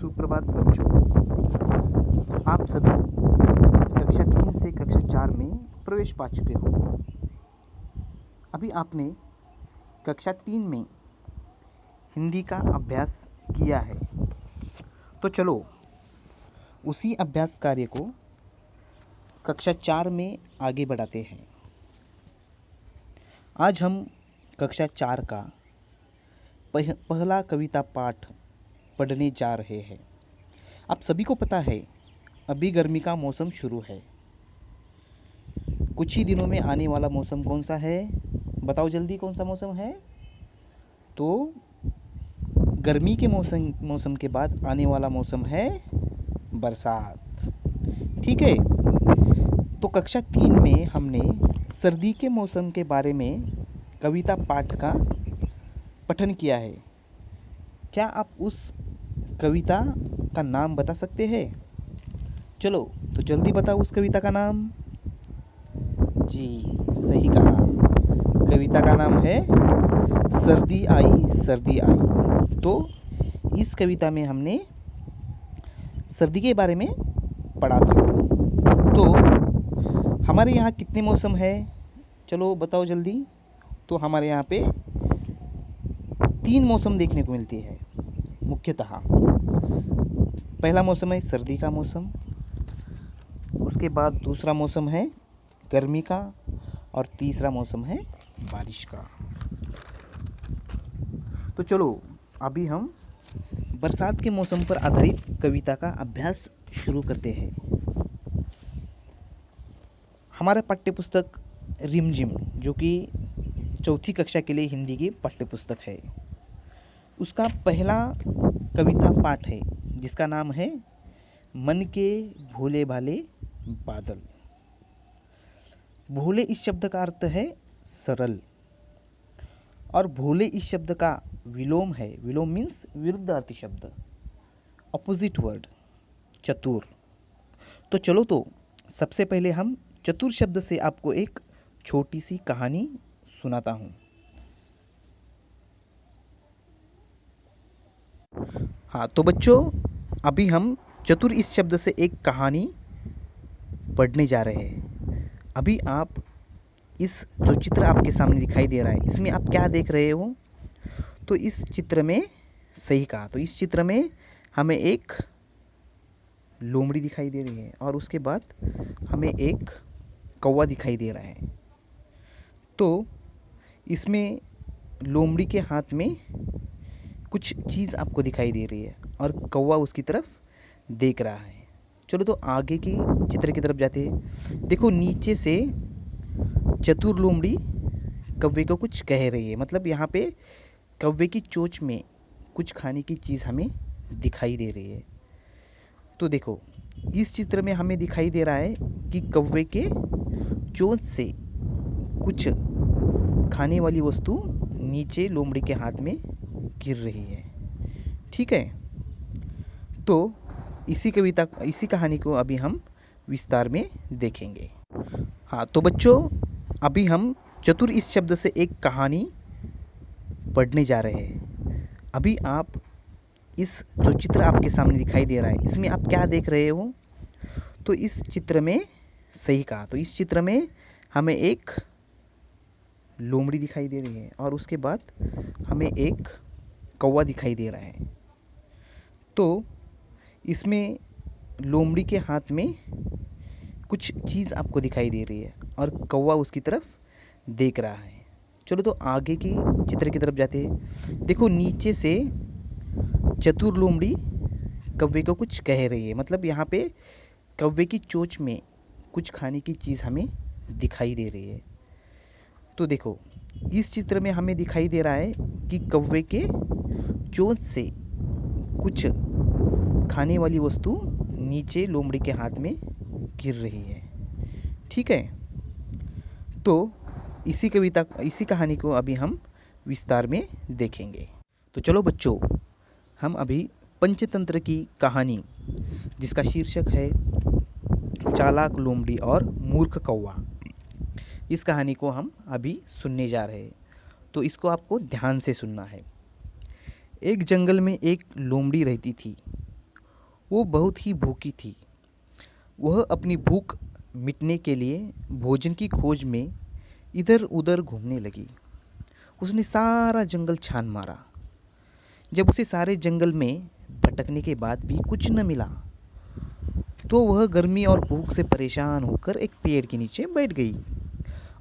सुप्रभात बच्चों। आप सभी कक्षा 3 से कक्षा 4 में प्रवेश पा चुके हो। अभी आपने कक्षा 3 में हिंदी का अभ्यास किया है, तो चलो उसी अभ्यास कार्य को कक्षा 4 में आगे बढ़ाते हैं। आज हम कक्षा 4 का पहला कविता पाठ पढ़ने जा रहे हैं। आप सभी को पता है, अभी गर्मी का मौसम शुरू है। कुछ ही दिनों में आने वाला मौसम कौन सा है? बताओ जल्दी, कौन सा मौसम है? तो गर्मी के मौसम के बाद आने वाला मौसम है बरसात। ठीक है, तो कक्षा 3 में हमने सर्दी के मौसम के बारे में कविता पाठ का पठन किया है। क्या आप उस कविता का नाम बता सकते हैं? चलो तो जल्दी बताओ उस कविता का नाम। जी, सही कहा। कविता का नाम है सर्दी आई सर्दी आई। तो इस कविता में हमने सर्दी के बारे में पढ़ा था। तो हमारे यहाँ कितने मौसम है? चलो बताओ जल्दी। तो हमारे यहाँ पे 3 मौसम देखने को मिलती है मुख्यतः। पहला मौसम है सर्दी का मौसम, उसके बाद दूसरा मौसम है गर्मी का, और तीसरा मौसम है बारिश का। तो चलो अभी हम बरसात के मौसम पर आधारित कविता का अभ्यास शुरू करते हैं। हमारा पाठ्यपुस्तक रिमझिम, जो कि चौथी कक्षा के लिए हिंदी की पाठ्यपुस्तक है, उसका पहला कविता पाठ है जिसका नाम है मन के भोले भाले बादल। भोले इस शब्द का अर्थ है सरल, और भोले इस शब्द का विलोम है। विलोम मीन्स विरुद्धार्थी शब्द, अपोजिट वर्ड, चतुर। तो चलो, तो सबसे पहले हम चतुर शब्द से आपको एक छोटी सी कहानी सुनाता हूँ। हाँ, तो बच्चों अभी हम चतुर इस शब्द से एक कहानी पढ़ने जा रहे हैं। अभी आप इस जो चित्र आपके सामने दिखाई दे रहा है, इसमें आप क्या देख रहे हो? तो इस चित्र में, सही कहा, तो इस चित्र में हमें एक लोमड़ी दिखाई दे रही है, और उसके बाद हमें एक कौवा दिखाई दे रहा है। तो इसमें लोमड़ी के हाथ में कुछ चीज़ आपको दिखाई दे रही है, और कौवा उसकी तरफ देख रहा है। चलो तो आगे की चित्र की तरफ जाते हैं। देखो, नीचे से चतुर लोमड़ी कौवे को कुछ कह रही है। मतलब यहाँ पे कौवे की चोंच में कुछ खाने की चीज़ हमें दिखाई दे रही है। तो देखो, इस चित्र में हमें दिखाई दे रहा है कि कौवे के चोंच से कुछ खाने वाली वस्तु नीचे लोमड़ी के हाथ में गिर रही है। ठीक है, तो इसी कहानी को अभी हम विस्तार में देखेंगे। हाँ, तो बच्चों अभी हम चतुर इस शब्द से एक कहानी पढ़ने जा रहे हैं। अभी आप इस जो चित्र आपके सामने दिखाई दे रहा है, इसमें आप क्या देख रहे हो? तो इस चित्र में, सही कहा, तो इस चित्र में हमें एक लोमड़ी दिखाई दे रही है, और उसके बाद हमें एक कौवा दिखाई दे रहा है। तो इसमें लोमड़ी के हाथ में कुछ चीज़ आपको दिखाई दे रही है, और कौवा उसकी तरफ देख रहा है। चलो तो आगे की चित्र की तरफ जाते हैं। देखो, नीचे से चतुर लोमड़ी कौवे को कुछ कह रही है। मतलब यहाँ पे कौवे की चोंच में कुछ खाने की चीज़ हमें दिखाई दे रही है। तो देखो, इस चित्र में हमें दिखाई दे रहा है कि कौवे के चोंच से कुछ खाने वाली वस्तु नीचे लोमड़ी के हाथ में गिर रही है। ठीक है, तो इसी कहानी को अभी हम विस्तार में देखेंगे। तो चलो बच्चों, हम अभी पंचतंत्र की कहानी, जिसका शीर्षक है चालाक लोमड़ी और मूर्ख कौवा, इस कहानी को हम अभी सुनने जा रहे हैं। तो इसको आपको ध्यान से सुनना है। एक जंगल में एक लोमड़ी रहती थी। वो बहुत ही भूखी थी। वह अपनी भूख मिटने के लिए भोजन की खोज में इधर उधर घूमने लगी। उसने सारा जंगल छान मारा। जब उसे सारे जंगल में भटकने के बाद भी कुछ न मिला तो वह गर्मी और भूख से परेशान होकर एक पेड़ के नीचे बैठ गई।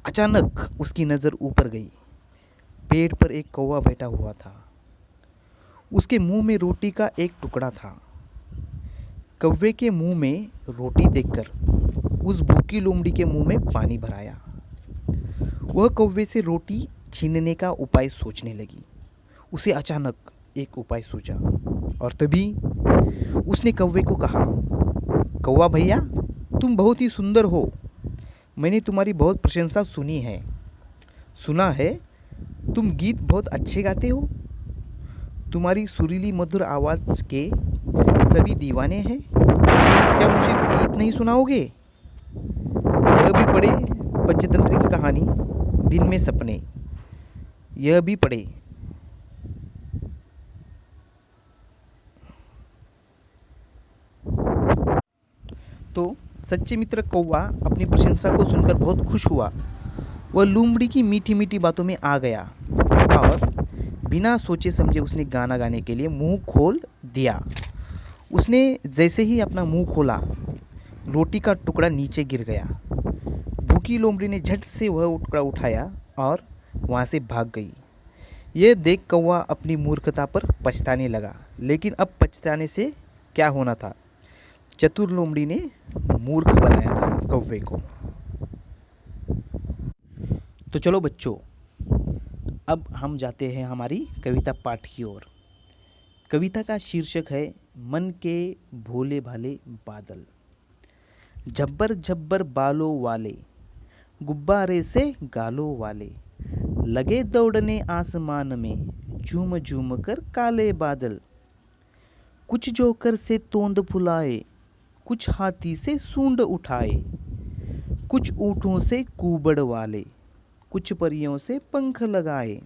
अचानक उसकी नज़र ऊपर गई। पेड़ पर एक कौवा बैठा हुआ था। उसके मुंह में रोटी का एक टुकड़ा था। कौवे के मुंह में रोटी देखकर उस भूखी लोमड़ी के मुंह में पानी भर आया। वह कौवे से रोटी छीनने का उपाय सोचने लगी। उसे अचानक एक उपाय सूझा और तभी उसने कौवे को कहा, कौवा भैया, तुम बहुत ही सुंदर हो। मैंने तुम्हारी बहुत प्रशंसा सुनी है। सुना है तुम गीत बहुत अच्छे गाते हो। तुम्हारी सुरीली मधुर आवाज़ के सभी दीवाने हैं। क्या मुझे गीत नहीं सुनाओगे? यह भी पढ़े पंचतंत्र की कहानी दिन में सपने। यह भी पढ़े। तो सच्चे मित्र कौवा अपनी प्रशंसा को सुनकर बहुत खुश हुआ। वह लोमड़ी की मीठी मीठी बातों में आ गया और बिना सोचे समझे उसने गाना गाने के लिए मुंह खोल दिया। उसने जैसे ही अपना मुंह खोला, रोटी का टुकड़ा नीचे गिर गया। भूखी लोमड़ी ने झट से वह टुकड़ा उठाया और वहाँ से भाग गई। यह देख कौवा अपनी मूर्खता पर पछताने लगा, लेकिन अब पछताने से क्या होना था। चतुर लोमड़ी ने मूर्ख बनाया था कौवे को। तो चलो बच्चों, अब हम जाते हैं हमारी कविता पाठ की ओर। कविता का शीर्षक है मन के भोले भाले बादल। झब्बर झब्बर बालों वाले, गुब्बारे से गालों वाले, लगे दौड़ने आसमान में, झूम झूम कर काले बादल। कुछ जोकर से तोंद फुलाए, कुछ हाथी से सूंड उठाए, कुछ ऊँटों से कुबड़ वाले, कुछ परियों से पंख लगाए।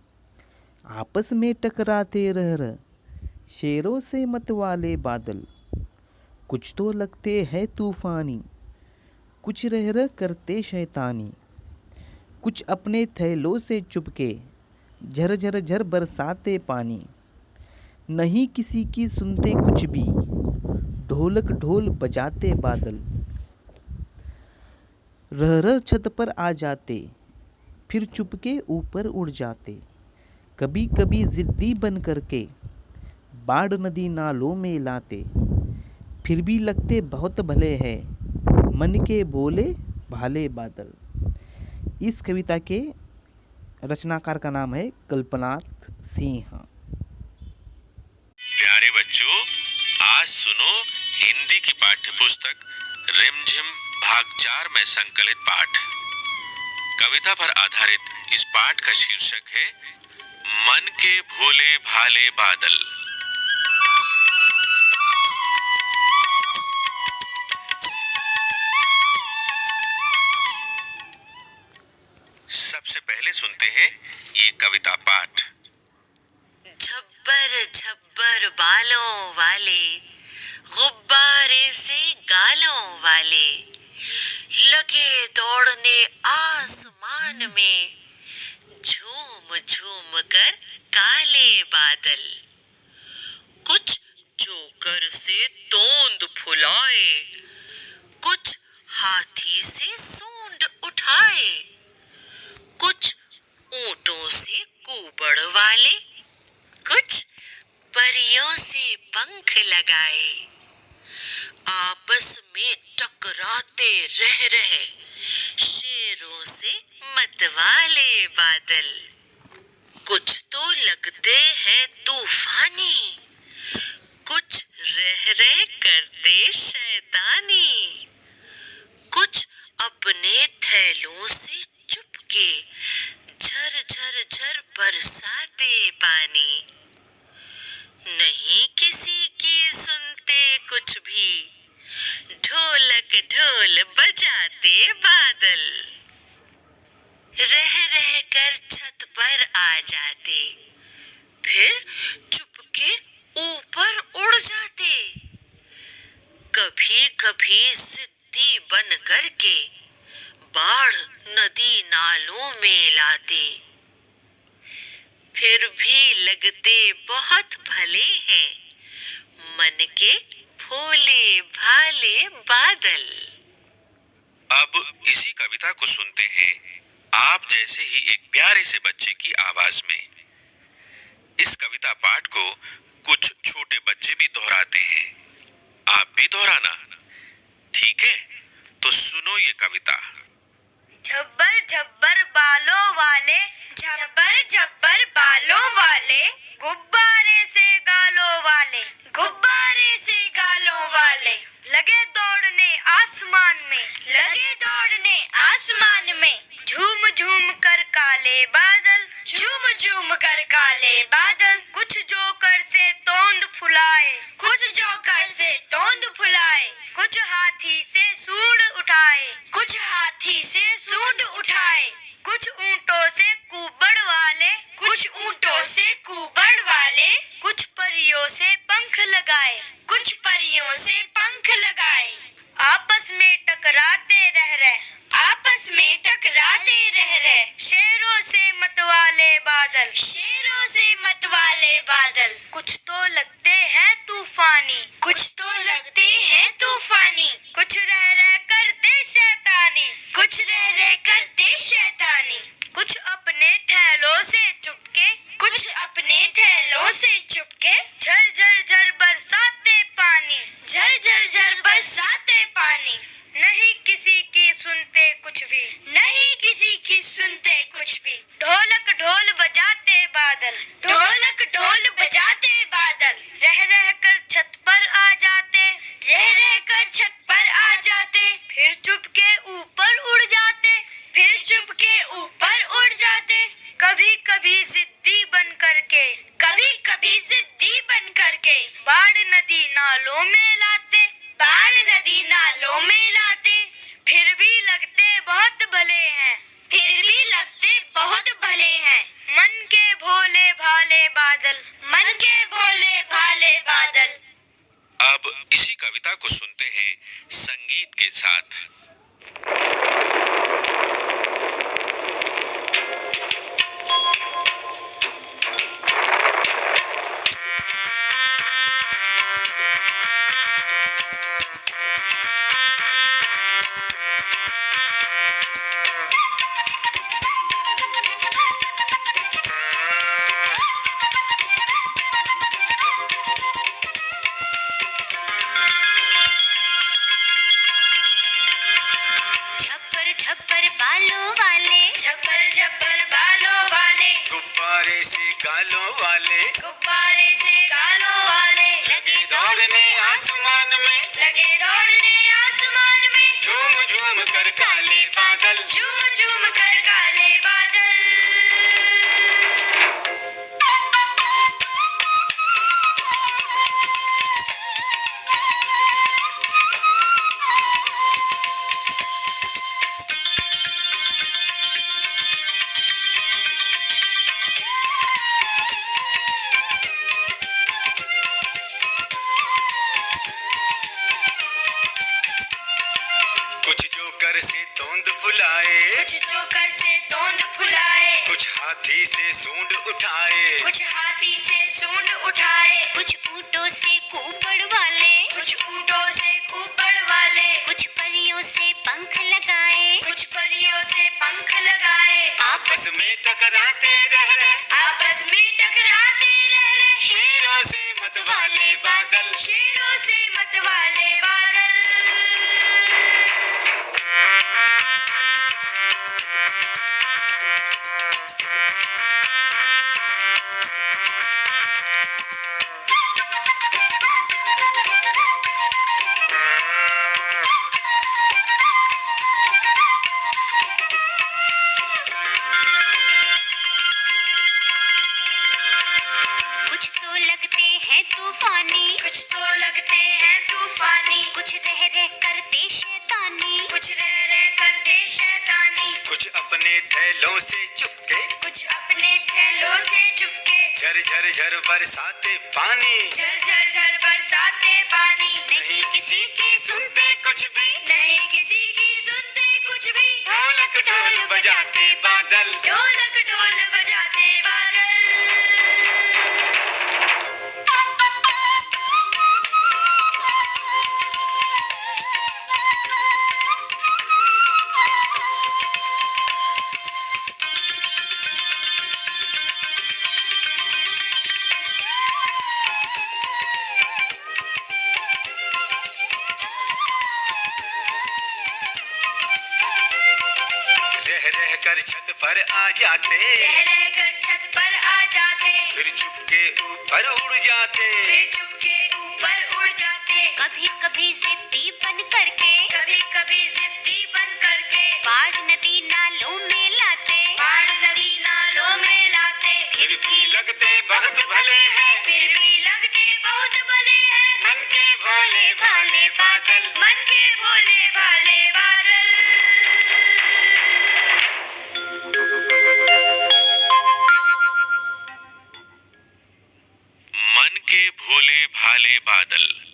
आपस में टकराते रह शेरों से मतवाले बादल। कुछ तो लगते हैं तूफानी, कुछ रह करते शैतानी, कुछ अपने थैलों से चुपके झर झर झर बरसाते पानी। नहीं किसी की सुनते कुछ भी, ढोलक ढोल बजाते बादल। रह छत पर आ जाते, फिर चुपके ऊपर उड़ जाते। कभी कभी जिद्दी बन करके बाढ़ नदी नालों में लाते। फिर भी लगते बहुत भले हैं, मन के भोले भाले बादल। इस कविता के रचनाकार का नाम है कल्पनाथ सिंह। प्यारे बच्चों, आज सुनो हिंदी की पाठ्य पुस्तक रिमझिम भाग 4 में संकलित पाठ। कविता पर आधारित इस पाठ का शीर्षक है मन के भोले भाले बादल। सबसे पहले सुनते हैं ये कविता पाठ। झब्बर झब्बर बालों वाले, गुब्बारे से गालों वाले, लगे दौड़ने आसमान में, झूम झूम कर काले बादल। कुछ जोकर से तोंद फुलाए, कुछ हाथी से सूंड उठाए, कुछ ऊँटों से कुबड़ वाले, कुछ परियों से पंख लगाए। आपस में टकराते रह शेरों से मतवाले बादल। कुछ तो लगते हैं तूफानी, कुछ रह करते शैतानी, कुछ अपने थैलों से चुपके झर झर झर बरसाते पानी। नहीं किसी की सुनते कुछ भी, ढोलक ढोल बजाते बादल। रह कर छत पर आ जाते, फिर चुपके लगते बहुत भले हैं, मन के भोले भाले बादल। अब इसी कविता को सुनते हैं आप जैसे ही एक प्यारे से बच्चे की आवाज में। इस कविता पाठ को कुछ छोटे बच्चे भी दोहराते हैं, आप भी दोहराना, ठीक है? तो सुनो ये कविता। झब्बर झब्बर बालों वाले, झब्बर झब्बर बालों वाले, गुब्बारे से गालों वाले, गुब्बारे से गालों वाले, लगे दौड़ने आसमान में, लगे दौड़ने आसमान में, झूम झूम कर काले बादल, झूम झूम कर काले बादल, कुछ जोकर से तोंद फुलाए, कुछ जोकर से तोंद फुलाए, कुछ हाथी से सूंड उठाए, कुछ हाथी से सूंड उठाए, कुछ ऊंटों से कुबड़ वाले, कुछ ऊंटों से कुबड़ वाले, कुछ परियों से पंख लगाए, कुछ परियों से पंख लगाए, आपस में टकराते रह रहे, आपस में टकराते रह रहे, शेरों से मतवाले बादल, शेरों से मतवाले बादल, कुछ तो लगते हैं तूफानी, कुछ तो लगते हैं तूफानी, कुछ रह रह करते शैतानी, कुछ रह रह करते शैतानी, कुछ अपने थैलों से चुपके, कुछ अपने थैलों से चुपके, झर झर झर बरसाते पानी, झर झर झर बरसाते पानी, नहीं किसी की सुनते कुछ भी, नहीं किसी की सुनते कुछ भी, ढोलक ढोल बजाते बादल, ढोलक ढोल बजाते बादल, रह रह कर छत पर आ जाते, रह रह कर छत पर आ जाते, फिर चुपके ऊपर उड़ जाते, फिर चुपके ऊपर उड़ जाते, कभी कभी जिद्दी बन करके, कभी कभी जिद्दी बन करके, बाढ़ नदी नालों में लाते, बाढ़ नदी नालों में लाते, फिर भी लगते बहुत भले हैं, फिर भी लगते बहुत भले हैं, मन के भोले भाले बादल, मन के भोले भाले बादल। अब इसी कविता को सुनते हैं संगीत के साथ। झप्पर झप्पर बालों वाले, झप्पर झप्पर बालों वाले, गुब्बारे से गालों वाले, गुब्बारे से गालों वाले, लगे दौड़ने आसमान में, लगे दौड़ने आसमान में, झूम झूम कर काले बादल, झूम झूम कर काले बादल। कुछ जोकर से तोंद फुलाए, कुछ जोकर से तोंद फुलाए, कुछ हाथी से सूंड उठाए, कुछ हाथी से सूंड उठाए, कुछ ऊंटों से कुबड़ वाले, कुछ ऊंटों से कुबड़ वाले, कुछ परियों से पंख लगाए, कुछ परियों से पंख लगाए, आपस में टकराते रह रहे, आपस में टकराते रह रहे, शेरों से मतवाले बादल, शेरों से मतवाले बादल। कुछ तो लगते हैं तूफानी, कुछ तो लगते हैं तूफानी, कुछ रह रह करते शैतानी, कुछ रह रह करते शैतानी, कुछ अपने थैलों से चुपके, कुछ अपने थैलों से चुपके, झर झर झर बरसाते पानी, झर झर झर बरसाते पानी, नहीं किसी की सुनते कुछ भी, नहीं किसी की सुनते कुछ भी, ढोलक ढोल बजाते बादल, ढोलक ढोल बजाते बादल। रह कर छत पर आ जाते, रह कर छत पर आ जाते, फिर चुपके ऊपर उड़ जाते, फिर चुपके ऊपर उड़ जाते। कभी कभी जिद्दी बन करके, कभी कभी जिद्दी बन करके, बाढ़ नदी नालों में लाते, बाढ़ नदी नालों में लाते। फिर भी लगते बहुत भले हैं, फिर भी लगते बहुत भले हैं, मन के भोले भाले बादल। मन के भोले भाले बादल। मन के भोले भाले बादल।